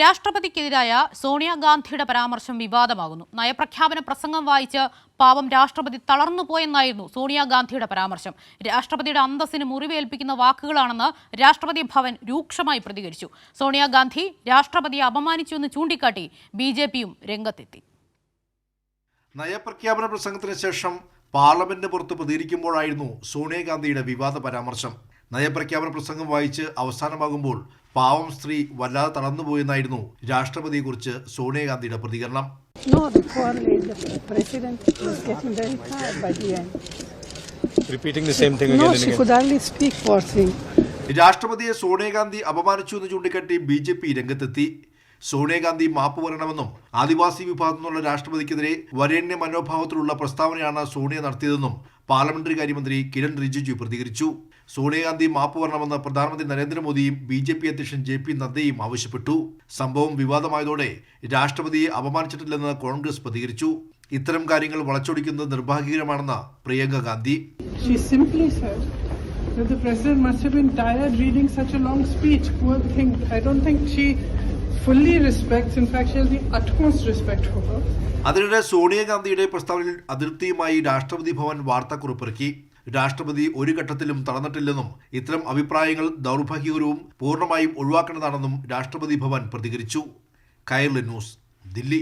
രാഷ്ട്രപതിക്കെതിരായ സോണിയാഗാന്ധിയുടെ പരാമർശം വിവാദമാകുന്നു. നയപ്രഖ്യാപന പ്രസംഗം വായിച്ച് പാവം രാഷ്ട്രപതി തളർന്നുപോയെന്നായിരുന്നു സോണിയാഗാന്ധിയുടെ പരാമർശം. രാഷ്ട്രപതിയുടെ അന്തസ്സിന് മുറിവേൽപ്പിക്കുന്ന വാക്കുകളാണെന്ന് രാഷ്ട്രപതി ഭവൻ രൂക്ഷമായി പ്രതികരിച്ചു. സോണിയാഗാന്ധി രാഷ്ട്രപതിയെ അപമാനിച്ചുവെന്ന് ചൂണ്ടിക്കാട്ടി BJPയും രംഗത്തെത്തി. നയപ്രഖ്യാപന പ്രസംഗത്തിന് ശേഷം പാർലമെന്റിന് പുറത്ത് പ്രതികരിക്കുമ്പോഴായിരുന്നു സോണിയാഗാന്ധിയുടെ വിവാദ പരാമർശം. നയപ്രഖ്യാപന പ്രസംഗം വായിച്ച് അവസാനമാകുമ്പോൾ പാവം സ്ത്രീ വല്ലാതെ തളർന്നുപോയെന്നായിരുന്നു രാഷ്ട്രപതിയെക്കുറിച്ച് സോണിയാഗാന്ധിയുടെ പ്രതികരണം. രാഷ്ട്രപതിയെ സോണിയാഗാന്ധി അപമാനിച്ചു എന്ന് ചൂണ്ടിക്കാട്ടി BJP രംഗത്തെത്തി. സോണിയാഗാന്ധി മാപ്പ് പറയണമെന്നും ആദിവാസി വിഭാഗത്തിൽ നിന്നുള്ള രാഷ്ട്രപതിക്കെതിരെ വരേണ്യ മനോഭാവത്തിലുള്ള പ്രസ്താവനയാണ് സോണിയ നടത്തിയതെന്നും പാർലമെന്ററി കാര്യമന്ത്രി കിരൺ റിജിജു പ്രതികരിച്ചു. സോണിയാഗാന്ധി മാപ്പ് പറയണമെന്ന് പ്രധാനമന്ത്രി നരേന്ദ്രമോദിയും BJP അധ്യക്ഷൻ JP നദ്ദയും ആവശ്യപ്പെട്ടു. സംഭവം വിവാദമായതോടെ രാഷ്ട്രപതിയെ അപമാനിച്ചിട്ടില്ലെന്ന് കോൺഗ്രസ് പ്രതികരിച്ചു. ഇത്തരം കാര്യങ്ങൾ വളച്ചൊടിക്കുന്നത് നിർഭാഗ്യകരമാണെന്ന് Priyanka Gandhi. The president must have been tired reading such a long speech. Poor thing. I don't think she fully respects. In fact, she has the utmost respect for her. അതിനിടെ സോണിയാഗാന്ധിയുടെ പ്രസ്താവനയിൽ അതിർത്തിയുമായി രാഷ്ട്രപതി ഭവൻ വാർത്താക്കുറിപ്പിറക്കി. രാഷ്ട്രപതി ഒരു ഘട്ടത്തിലും തളർന്നിട്ടില്ലെന്നും ഇത്തരം അഭിപ്രായങ്ങൾ ദൗർഭാഗ്യകരവും പൂർണ്ണമായും ഒഴിവാക്കേണ്ടതാണെന്നും രാഷ്ട്രപതി ഭവൻ പ്രതികരിച്ചു. കൈരളി ന്യൂസ്, ദില്ലി.